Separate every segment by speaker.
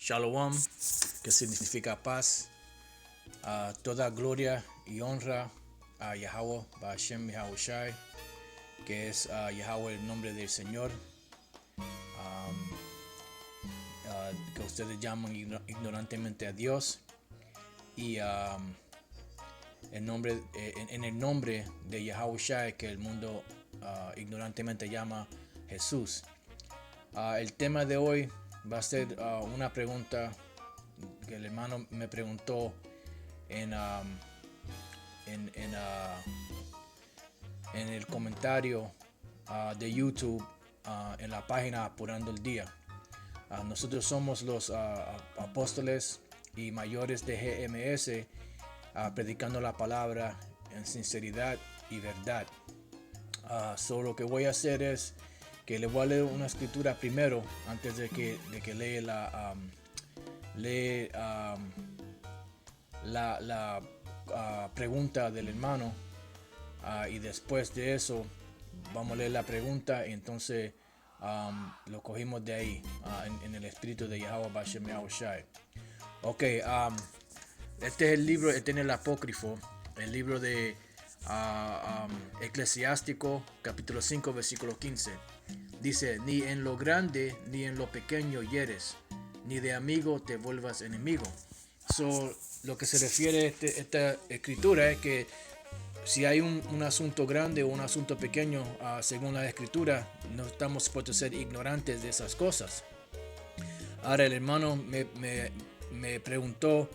Speaker 1: Shalom, que significa paz. Toda gloria y honra a Yahweh, Ba'ashem Yahushai, que es Yahweh, el nombre del Señor, que ustedes llaman ignorantemente a Dios. Y en el nombre de Yahushai, que el mundo ignorantemente llama Jesús. El tema de hoy va a ser una pregunta que el hermano me preguntó en el comentario de YouTube en la página Apurando el Día. Nosotros somos los apóstoles y mayores de GMS, predicando la palabra en sinceridad y verdad. Lo que voy a hacer es que le voy a leer una escritura primero antes de que lea la pregunta del hermano, y después de eso vamos a leer la pregunta y entonces lo cogimos de ahí, en el espíritu de Yahweh Ba'ashem Yahushai. Ok, este es el libro, este es el apócrifo, el libro de Eclesiástico, capítulo 5, versículo 15. Dice: ni en lo grande ni en lo pequeño hieres, ni de amigo te vuelvas enemigo. Lo que se refiere a esta escritura es que si hay un asunto grande o un asunto pequeño, según la escritura, no estamos supuestos a ser ignorantes de esas cosas. Ahora el hermano me preguntó,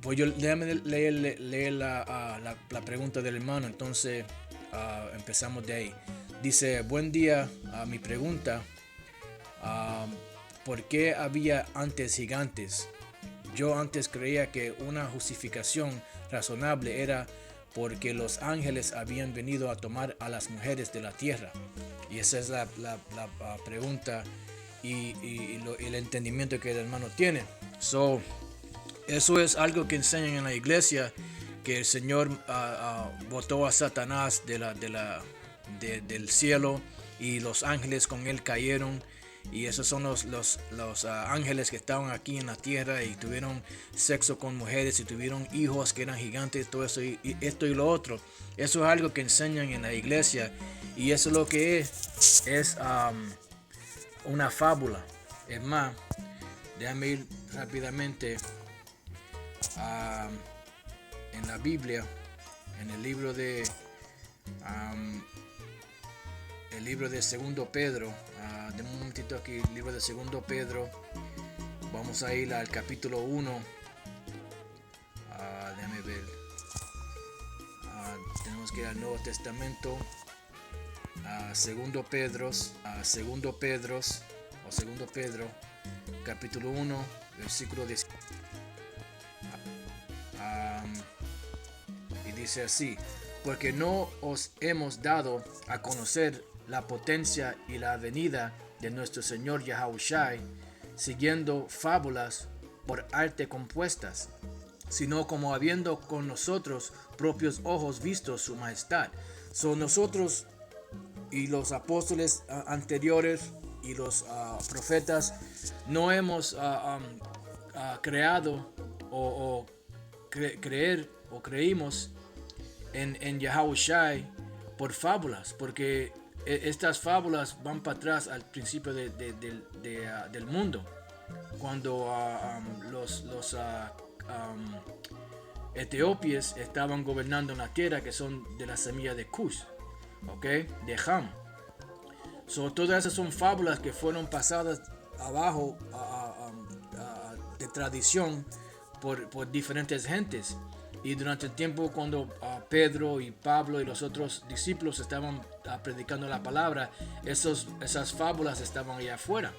Speaker 1: pues déjame leer la pregunta del hermano, entonces empezamos de ahí. Dice: buen día. Mi pregunta: ¿por qué había antes gigantes? Yo antes creía que una justificación razonable era porque los ángeles habían venido a tomar a las mujeres de la tierra. Y esa es la pregunta y el entendimiento que el hermano tiene. Eso es algo que enseñan en la iglesia, que el Señor botó a Satanás del cielo y los ángeles con él cayeron. Y esos son los ángeles que estaban aquí en la tierra y tuvieron sexo con mujeres y tuvieron hijos que eran gigantes, todo eso y esto y lo otro. Eso es algo que enseñan en la iglesia, y eso es lo que es una fábula. Es más, déjame ir rápidamente en la Biblia, en el libro de Segundo Pedro. De un momentito aquí, el libro de Segundo Pedro. Vamos a ir al capítulo 1. Déjame ver. Tenemos que ir al Nuevo Testamento. Segundo Pedro, capítulo 1, versículo 10. Y dice así: porque no os hemos dado a conocer la potencia y la venida de nuestro Señor Yahushai siguiendo fábulas por arte compuestas, sino como habiendo con nosotros propios ojos visto su majestad. Nosotros y los apóstoles anteriores y los profetas no hemos creado o creímos en Yahushai por fábulas, porque estas fábulas van para atrás al principio del mundo, cuando los etíopes estaban gobernando en la tierra, que son de la semilla de Cush, de Ham. Todas esas son fábulas que fueron pasadas abajo de tradición por diferentes gentes. Y durante el tiempo cuando Pedro y Pablo y los otros discípulos estaban predicando la palabra, esas fábulas estaban allá afuera,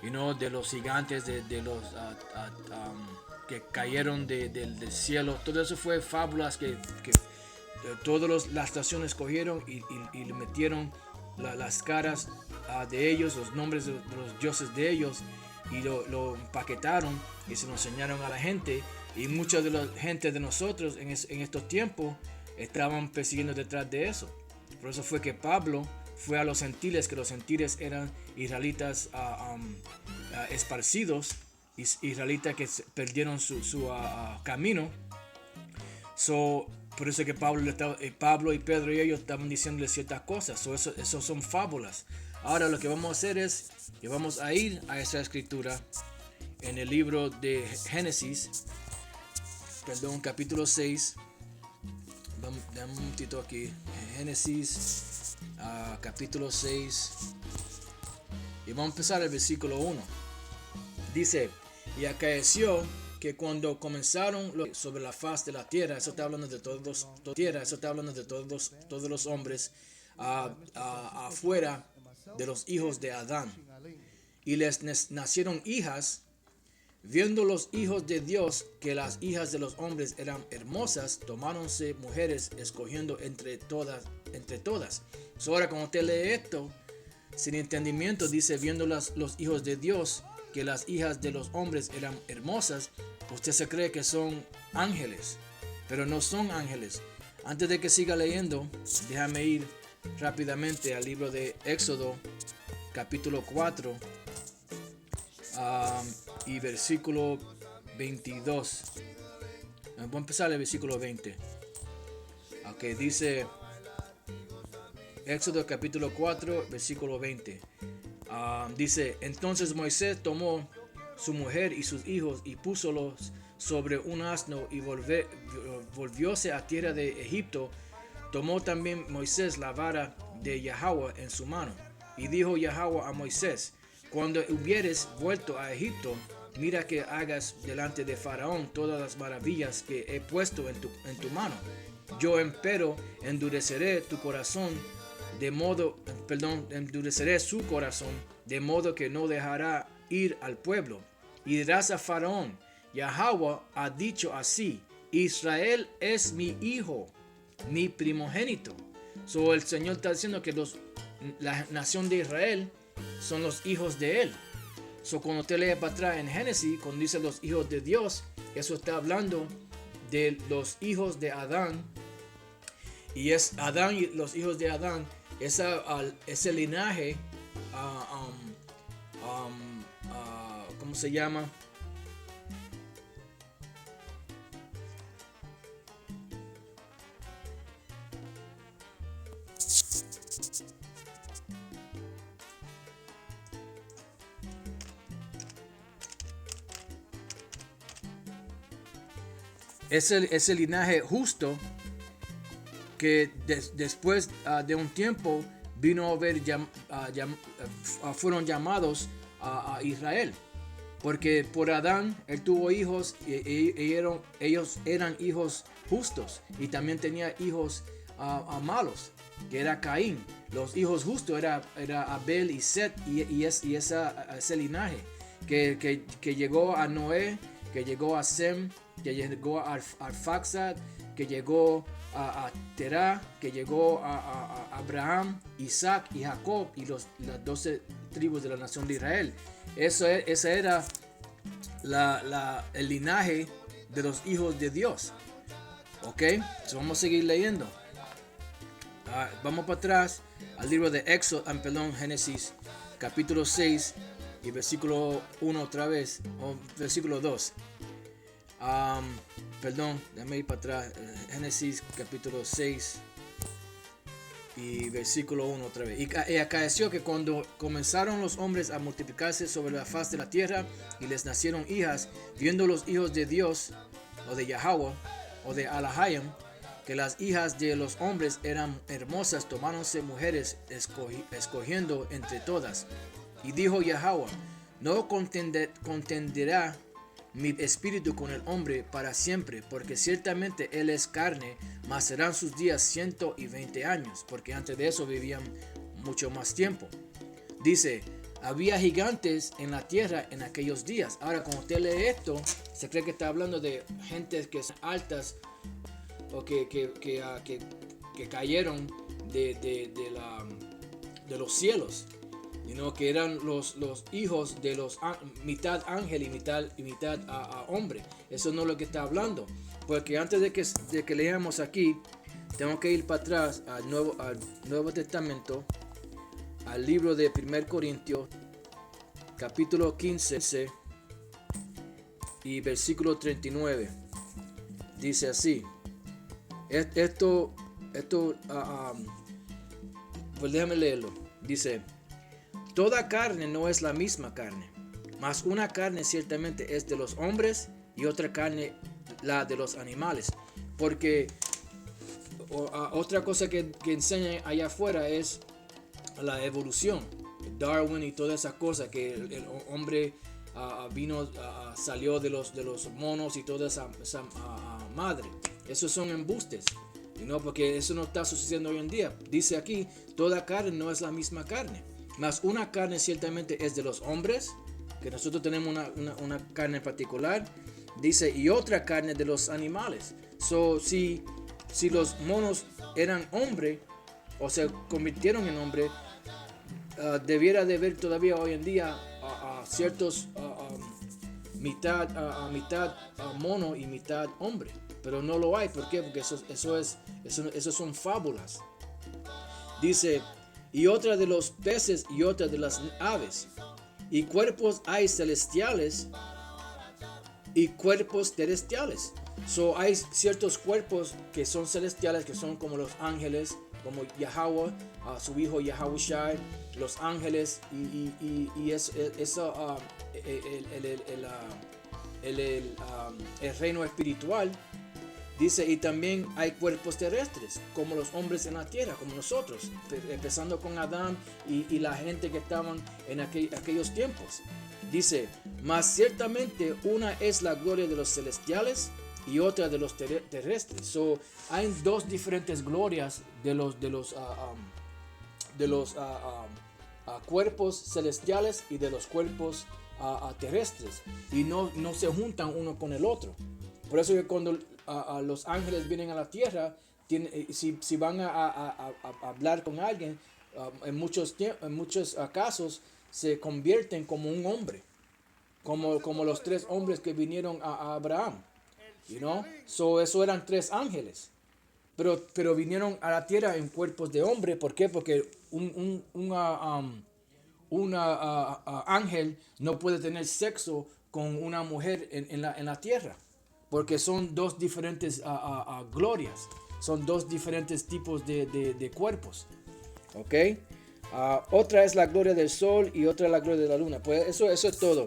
Speaker 1: de los gigantes, de los que cayeron del cielo. Todo eso fue fábulas que todas las naciones cogieron y le metieron las caras de ellos, los nombres de los dioses de ellos, y lo empaquetaron y se lo enseñaron a la gente. Y mucha de la gente de nosotros en estos tiempos estaban persiguiendo detrás de eso. Por eso fue que Pablo fue a los gentiles, que los gentiles eran israelitas esparcidos, israelitas que perdieron su camino. Por eso que Pablo y Pedro y ellos estaban diciéndole ciertas cosas. Eso son fábulas. Ahora lo que vamos a hacer es que vamos a ir a esa escritura en el libro de Génesis, capítulo 6. Dame un momentito aquí. Génesis, capítulo 6. Y vamos a empezar el versículo 1. Dice: y acaeció que cuando comenzaron sobre la faz de la tierra, eso está hablando de todos los hombres afuera de los hijos de Adán, y les nacieron hijas, viendo los hijos de Dios que las hijas de los hombres eran hermosas, tomáronse mujeres, escogiendo entre todas. Ahora cuando usted lee esto sin entendimiento, dice viendo los hijos de Dios que las hijas de los hombres eran hermosas, usted se cree que son ángeles, pero no son ángeles. Antes de que siga leyendo, déjame ir rápidamente al libro de Éxodo, capítulo 4, y versículo 22. Voy a empezar el versículo 20. Ok, dice Éxodo capítulo 4, versículo 20. Dice: entonces Moisés tomó su mujer y sus hijos y púsolos sobre un asno y volvióse a tierra de Egipto. Tomó también Moisés la vara de Yahweh en su mano. Y dijo Yahweh a Moisés: cuando hubieres vuelto a Egipto, mira que hagas delante de Faraón todas las maravillas que he puesto en tu mano. Yo empero endureceré su corazón, de modo que no dejará ir al pueblo. Y dirás a Faraón: Yahweh ha dicho así: Israel es mi hijo, mi primogénito. El Señor está diciendo que la nación de Israel son los hijos de él. Cuando usted lee para atrás en Génesis, cuando dice los hijos de Dios, eso está hablando de los hijos de Adán. Y es Adán y los hijos de Adán, ese linaje, ¿cómo se llama? Ese linaje justo que después de un tiempo vino a ver, fueron llamados a Israel, porque por Adán él tuvo hijos y ellos eran hijos justos, y también tenía hijos malos, que era Caín. Los hijos justos era Abel y Set, y ese linaje que llegó a Noé, que llegó a Sem, que llegó a Arfaxad, que llegó a Terah, que llegó a Abraham, Isaac y Jacob, y las 12 tribus de la nación de Israel. Ese era el linaje de los hijos de Dios. Ok, vamos a seguir leyendo. Vamos para atrás al libro de Génesis capítulo 6 y versículo 1 otra vez, o versículo 2. Déjame ir para atrás. Génesis capítulo 6 y versículo 1 otra vez. Y acaeció que cuando comenzaron los hombres a multiplicarse sobre la faz de la tierra, y les nacieron hijas, viendo los hijos de Dios, o de Yahweh, o de Alahayim, que las hijas de los hombres eran hermosas, tomáronse mujeres, escogiendo entre todas. Y dijo Yahweh: no contenderá mi espíritu con el hombre para siempre, porque ciertamente él es carne, mas serán sus días 120 años, porque antes de eso vivían mucho más tiempo. Dice: había gigantes en la tierra en aquellos días. Ahora, cuando usted lee esto, se cree que está hablando de gentes que son altas, o que cayeron de los cielos, sino que eran los hijos de los mitad ángel y mitad hombre. Eso no es lo que está hablando, porque antes de que leamos aquí, tengo que ir para atrás al Nuevo Testamento, al libro de 1 Corintios, capítulo 15 y versículo 39. Dice así. Pues déjame leerlo. Dice: toda carne no es la misma carne, mas una carne ciertamente es de los hombres y otra carne la de los animales. Porque otra cosa que enseñan allá afuera es la evolución, Darwin y todas esas cosas, que el hombre salió de los monos y toda esa madre. Esos son embustes, ¿no? Porque eso no está sucediendo hoy en día. Dice aquí: toda carne no es la misma carne, mas una carne ciertamente es de los hombres, que nosotros tenemos una carne particular. Dice: y otra carne de los animales. Si los monos eran hombre o se convirtieron en hombre, debiera de haber todavía hoy en día ciertos mitad mono y mitad hombre, pero no lo hay. ¿Por qué? Porque eso son fábulas. Dice: y otra de los peces y otra de las aves, y cuerpos hay celestiales y cuerpos terrestriales. Hay ciertos cuerpos que son celestiales, que son como los ángeles, como Yahweh, su hijo Yahushua, los ángeles, y eso, el reino espiritual. Dice: y también hay cuerpos terrestres, como los hombres en la tierra, como nosotros, empezando con Adán y la gente que estaban en aquellos tiempos. Dice: mas ciertamente una es la gloria de los celestiales y otra de los terrestres. Hay dos diferentes glorias de los cuerpos celestiales y de los cuerpos terrestres, y no se juntan uno con el otro. Por eso que cuando los ángeles vienen a la tierra, si van a hablar con alguien, en muchos casos se convierten como un hombre, como los tres hombres que vinieron a Abraham. Eso eran tres ángeles, pero vinieron a la tierra en cuerpos de hombre. ¿Por qué? Porque un ángel no puede tener sexo con una mujer en la tierra, porque son dos diferentes glorias, son dos diferentes tipos de cuerpos. ¿Ok? Otra es la gloria del sol y otra es la gloria de la luna. Pues eso es todo.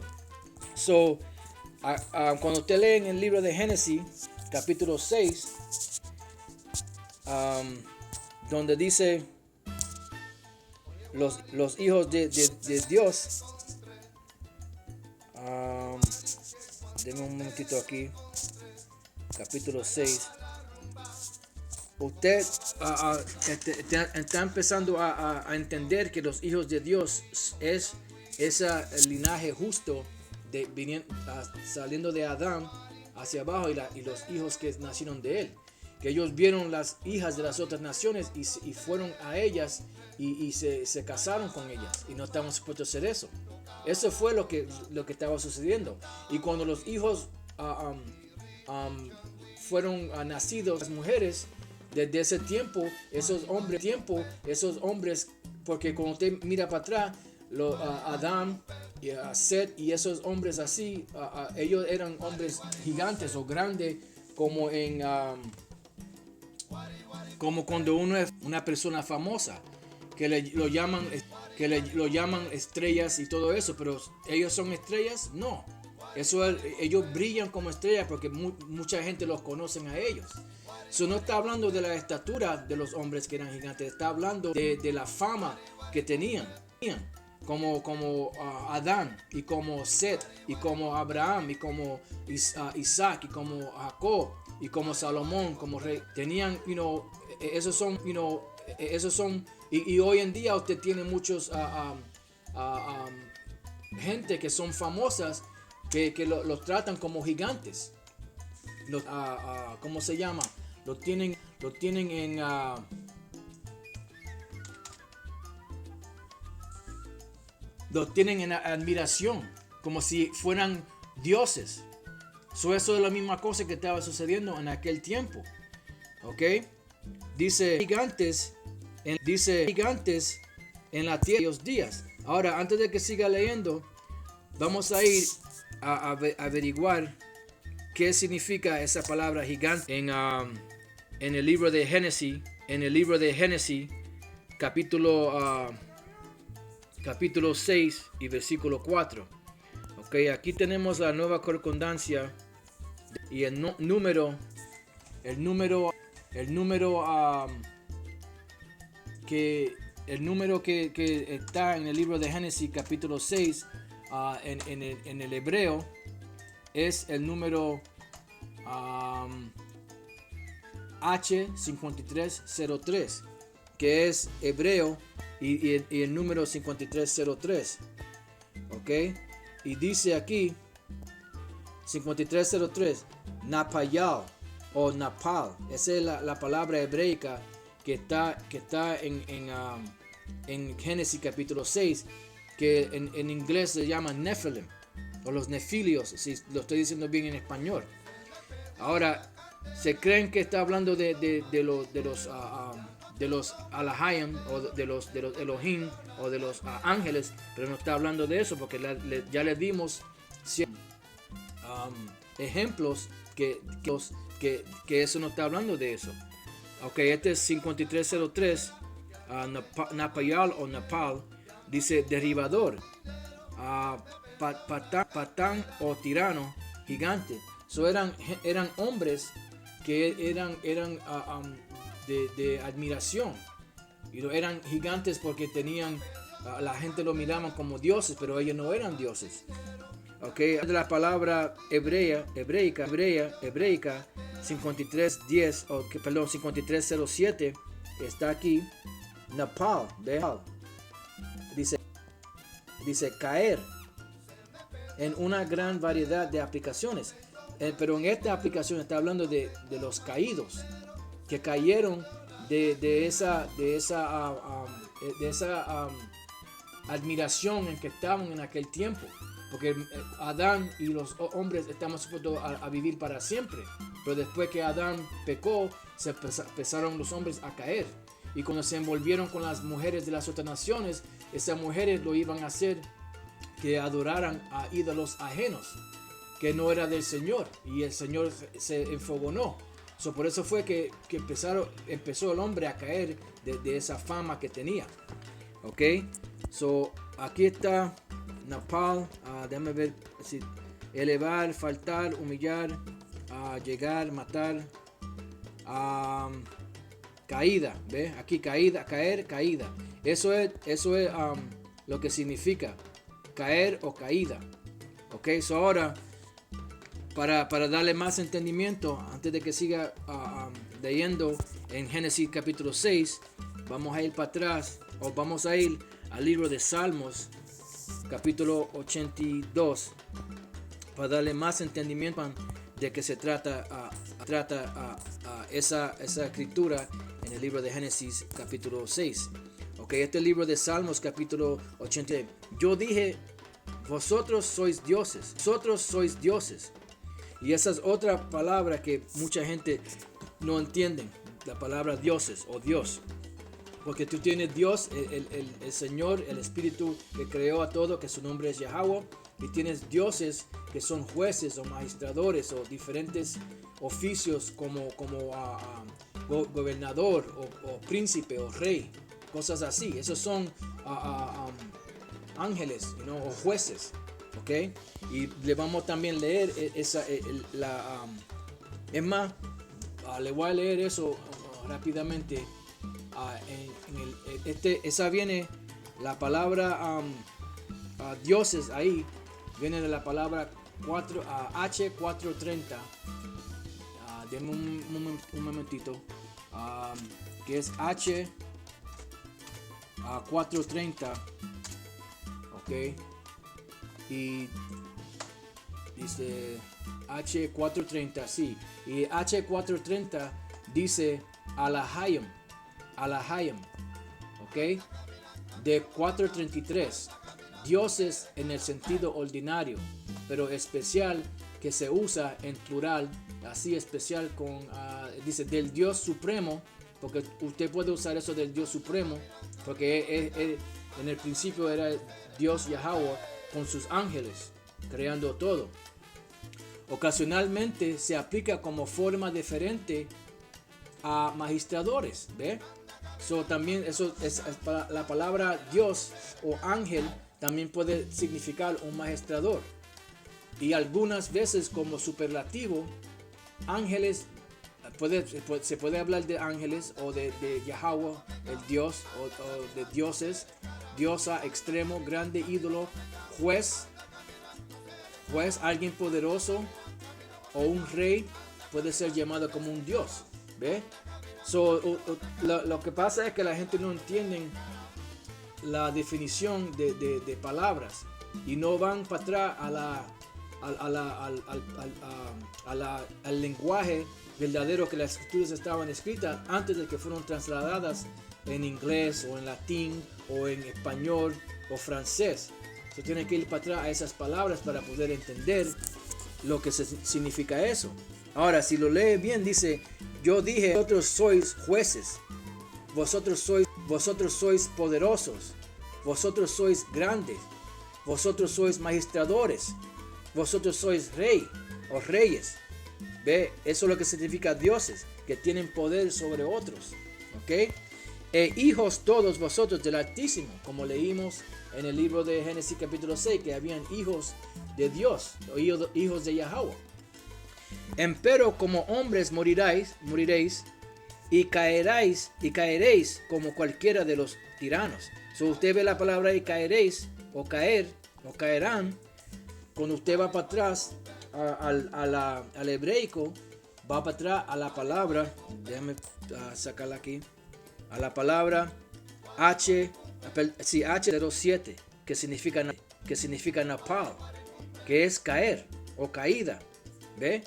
Speaker 1: Cuando usted lee en el libro de Génesis, capítulo 6, donde dice los hijos de Dios, denme un momentito aquí, capítulo 6, usted está empezando a entender que los hijos de Dios es ese linaje justo saliendo de Adán hacia abajo, y los hijos que nacieron de él, que ellos vieron las hijas de las otras naciones y fueron a ellas y se casaron con ellas, y no estaban supuestos a hacer eso. Eso fue lo que estaba sucediendo. Y cuando los hijos fueron nacidos, las mujeres, desde ese tiempo, esos hombres, porque cuando usted mira para atrás, Adán y Seth y esos hombres así, ellos eran hombres gigantes o grandes, como cuando uno es una persona famosa, que lo llaman estrellas y todo eso. Pero ellos son estrellas, no. Ellos brillan como estrellas porque mucha gente los conoce a ellos. No está hablando de la estatura de los hombres que eran gigantes, está hablando de la fama que tenían. Como Adán, y como Seth, y como Abraham, y como Isaac, y como Jacob, y como Salomón, como rey. Tenían, esos son, y hoy en día usted tiene muchos gente que son famosas, que los tratan como gigantes. ¿Cómo se llama? Lo tienen en los tienen en admiración, como si fueran dioses. Eso es la misma cosa que estaba sucediendo en aquel tiempo. ¿Ok? Dice gigantes en la tierra de aquellos días. Ahora, antes de que siga leyendo, vamos a ir a averiguar qué significa esa palabra gigante en el libro de Génesis. En el libro de Génesis, capítulo 6 y versículo 4. Ok, aquí tenemos la nueva concordancia y el número que está en el libro de Génesis capítulo 6 en el hebreo es el número H5303, que es hebreo, y el número 5303. Ok, y dice aquí 5303 Napayal o Napal. Esa es la palabra hebreica que está en Génesis capítulo 6, que en inglés se llama Nephilim o los nefilios, si lo estoy diciendo bien en español. Ahora, se creen que está hablando de los Alahayim o de los Elohim o de los ángeles, pero no está hablando de eso, porque ya le dimos ejemplos que eso no está hablando de eso. Ok, este es 5303 Napayal o Napal, dice derribador, patán o tirano, gigante. So eran hombres que eran de admiración, y eran gigantes porque tenían, la gente lo miraban como dioses, pero ellos no eran dioses. Okay, de la palabra hebreica 5310 perdón, 5307 está aquí. Napal, dice caer, en una gran variedad de aplicaciones, pero en esta aplicación está hablando de los caídos que cayeron de esa admiración en que estaban en aquel tiempo, porque Adán y los hombres estamos supuestos a vivir para siempre, pero después que Adán pecó, se empezaron los hombres a caer, y cuando se envolvieron con las mujeres de las otras naciones, esas mujeres lo iban a hacer que adoraran a ídolos ajenos, que no era del Señor, y el Señor se enfogonó. Por eso fue que empezó el hombre a caer de esa fama que tenía. Ok, aquí está Napal, déjame ver si elevar, faltar, humillar, llegar, matar, caída, ¿ve? Aquí caída, caer, caída. Eso es lo que significa caer o caída. Ok, ahora para darle más entendimiento, antes de que siga leyendo en Génesis capítulo 6, vamos a ir para atrás, o vamos a ir al libro de Salmos capítulo 82, para darle más entendimiento de que se trata esa escritura en el libro de Génesis capítulo 6. Ok, este libro de Salmos capítulo 80. Yo dije, vosotros sois dioses, Y esa es otra palabra que mucha gente no entiende, la palabra dioses o Dios. Porque tú tienes Dios, el Señor, el Espíritu que creó a todo, que su nombre es Yahweh. Y tienes dioses que son jueces o magistradores o diferentes oficios como gobernador o príncipe o rey. Cosas así. Esos son ángeles, o jueces. Okay, y le vamos también a leer es más, le voy a leer eso rápidamente. Esa viene la palabra dioses, ahí viene de la palabra H430. Denme un momentito, que es H430. Ok, y dice H430, sí, y H430 dice Alahayim, ok, de 433, dioses en el sentido ordinario, pero especial, que se usa en plural, así especial dice del Dios supremo, porque usted puede usar eso del Dios supremo, porque En el principio era Dios Yahweh con sus ángeles, creando todo. Ocasionalmente se aplica como forma diferente a magistradores, ¿ve? También eso es para la palabra Dios o ángel también puede significar un magistrador. Y algunas veces como superlativo, ángeles, se puede hablar de ángeles o de Yahweh, el Dios, o de dioses, diosa, extremo, grande, ídolo, juez, alguien poderoso, o un rey puede ser llamado como un Dios, ¿ve? Lo que pasa es que la gente no entiende la definición de palabras y no van para atrás al lenguaje verdadero que las escrituras estaban escritas antes de que fueron trasladadas en inglés o en latín o en español o francés. Se tiene que ir para atrás a esas palabras para poder entender lo que significa eso. Ahora, si lo lee bien, dice: yo dije, vosotros sois jueces, vosotros sois poderosos, vosotros sois grandes, vosotros sois magistradores, vosotros sois rey o reyes. Ve, eso es lo que significa dioses, que tienen poder sobre otros. ¿Ok? Hijos todos vosotros del Altísimo, como leímos en el libro de Génesis capítulo 6, que habían hijos de Dios, o hijos de Yahweh. Empero como hombres moriréis y caeréis como cualquiera de los tiranos. Usted ve la palabra y caeréis, o caer, o caerán. Cuando usted va para atrás al hebraico, va para atrás a la palabra, déjame sacarla aquí, a la palabra H07, que significa napal, que es caer o caída. ¿Ve?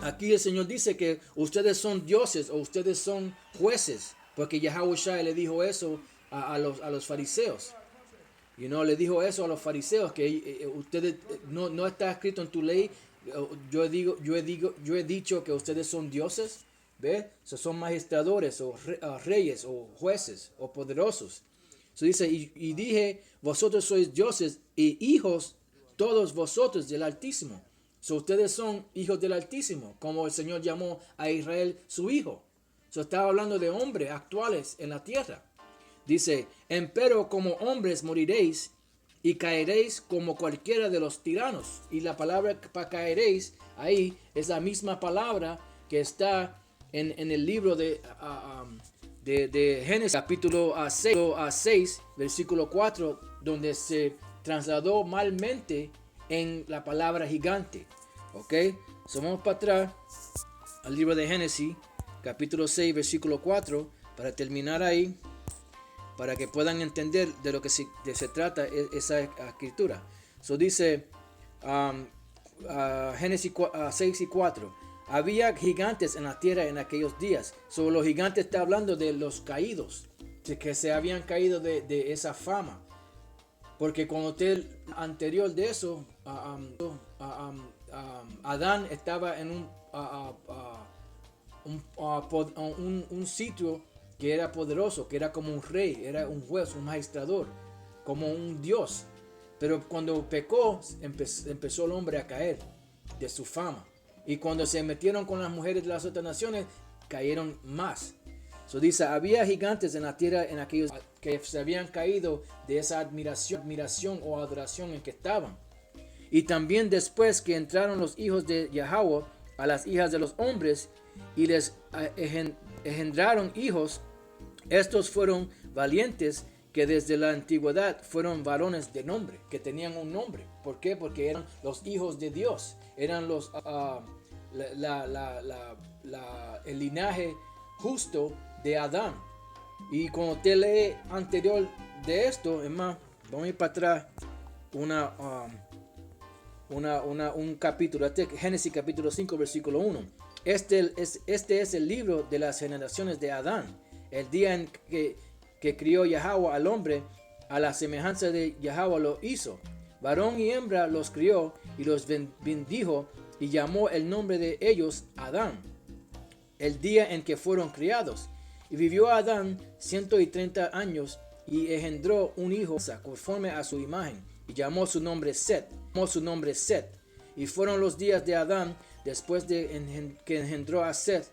Speaker 1: Aquí el Señor dice que ustedes son dioses o ustedes son jueces, porque Yahushua le dijo eso a los fariseos. Le dijo eso a los fariseos, que ustedes no está escrito en tu ley. Yo he dicho que ustedes son dioses, ¿ve? Son magistradores o reyes o jueces o poderosos. Dice, y dije, vosotros sois dioses y hijos todos vosotros del Altísimo. Ustedes son hijos del Altísimo, como el Señor llamó a Israel su hijo. Estaba hablando de hombres actuales en la tierra. Dice, empero como hombres moriréis y caeréis como cualquiera de los tiranos. Y la palabra para caeréis ahí es la misma palabra que está en el libro de Génesis capítulo 6, versículo 4, donde se trasladó malmente en la palabra gigante. Ok, vamos para atrás al libro de Génesis capítulo 6, versículo 4, para terminar ahí, para que puedan entender de lo que se trata esa escritura. Dice Génesis 6 y 4. Había gigantes en la tierra en aquellos días. Los gigantes está hablando de los caídos, de que se habían caído de esa fama. Porque cuando anterior de eso, Adán estaba en un sitio que era poderoso, que era como un rey, era un juez, un magistrador, como un dios. Pero cuando pecó, empezó el hombre a caer de su fama. Y cuando se metieron con las mujeres de las otras naciones, cayeron más. Dice, había gigantes en la tierra en aquellos que se habían caído de esa admiración o adoración en que estaban. Y también después que entraron los hijos de Yahweh a las hijas de los hombres y les engendraron hijos, estos fueron valientes, que desde la antigüedad fueron varones de nombre, que tenían un nombre. ¿Por qué? Porque eran los hijos de Dios, eran los el linaje justo de Adán. Y cuando usted lee anterior de esto, es más, vamos a ir para atrás un capítulo, Génesis capítulo 5 versículo 1. Este es el libro de las generaciones de Adán, el día en que crió Yahweh al hombre, a la semejanza de Yahweh lo hizo. Varón y hembra los crió y los bendijo y llamó el nombre de ellos Adán, el día en que fueron criados. Y vivió Adán 130 años y engendró un hijo conforme a su imagen, y llamó su nombre Set. Y fueron los días de Adán, después de que engendró a Set,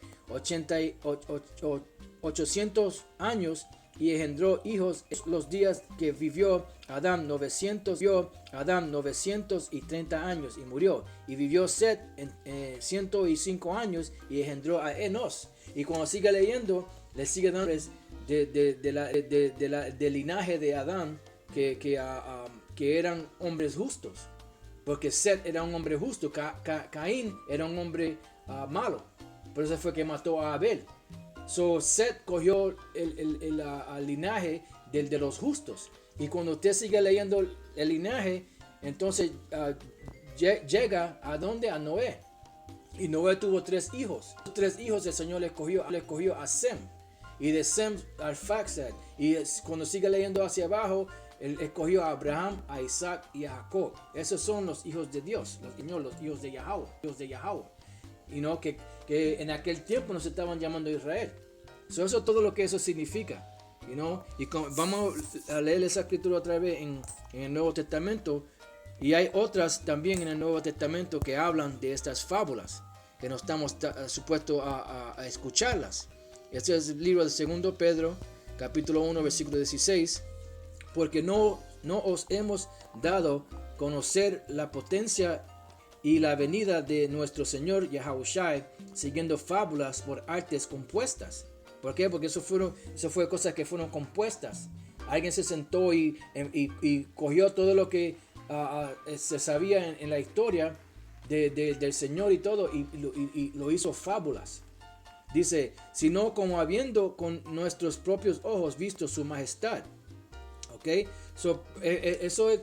Speaker 1: 800 años, y engendró hijos. Los días que vivió Adán 930 años y murió. Y vivió Set 105 años y engendró a Enos. Y cuando sigue leyendo, le sigue dando del linaje de Adán que eran hombres justos. Porque Set era un hombre justo, Caín era un hombre malo. Por eso fue que mató a Abel. So Set cogió el linaje de los justos. Y cuando usted sigue leyendo el linaje, entonces llega a donde, a Noé. Y Noé tuvo 3 hijos. Los 3 hijos el Señor le escogió a Sem. Y de Sem a Arfaxad. Y cuando sigue leyendo hacia abajo, él escogió a Abraham, a Isaac y a Jacob. Esos son los hijos de Dios, los hijos de Yahweh. Y no que en aquel tiempo nos estaban llamando Israel. Eso es todo lo que eso significa. Y vamos a leer esa escritura otra vez en el Nuevo Testamento. Y hay otras también en el Nuevo Testamento que hablan de estas fábulas, que no estamos supuestos a escucharlas. Este es el libro de 2 Pedro, capítulo 1, versículo 16. Porque no os hemos dado conocer la potencia y la venida de nuestro Señor Yahushua siguiendo fábulas por artes compuestas. ¿Por qué? Porque eso fue cosas que fueron compuestas. Alguien se sentó y cogió todo lo que se sabía en la historia del Señor y todo y lo hizo fábulas. Dice, sino como habiendo con nuestros propios ojos visto su majestad. ¿Ok? Eso es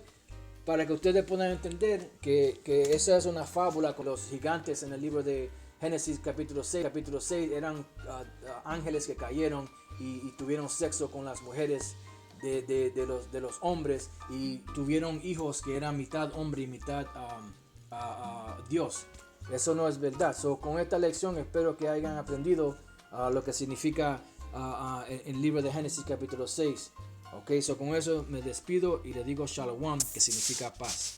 Speaker 1: para que ustedes puedan entender que esa es una fábula con los gigantes en el libro de Génesis capítulo 6. Capítulo 6 eran ángeles que cayeron y tuvieron sexo con las mujeres de los hombres y tuvieron hijos que eran mitad hombre y mitad Dios. Eso no es verdad. Con esta lección espero que hayan aprendido lo que significa el libro de Génesis capítulo 6. Ok, con eso me despido y le digo Shalom, que significa paz.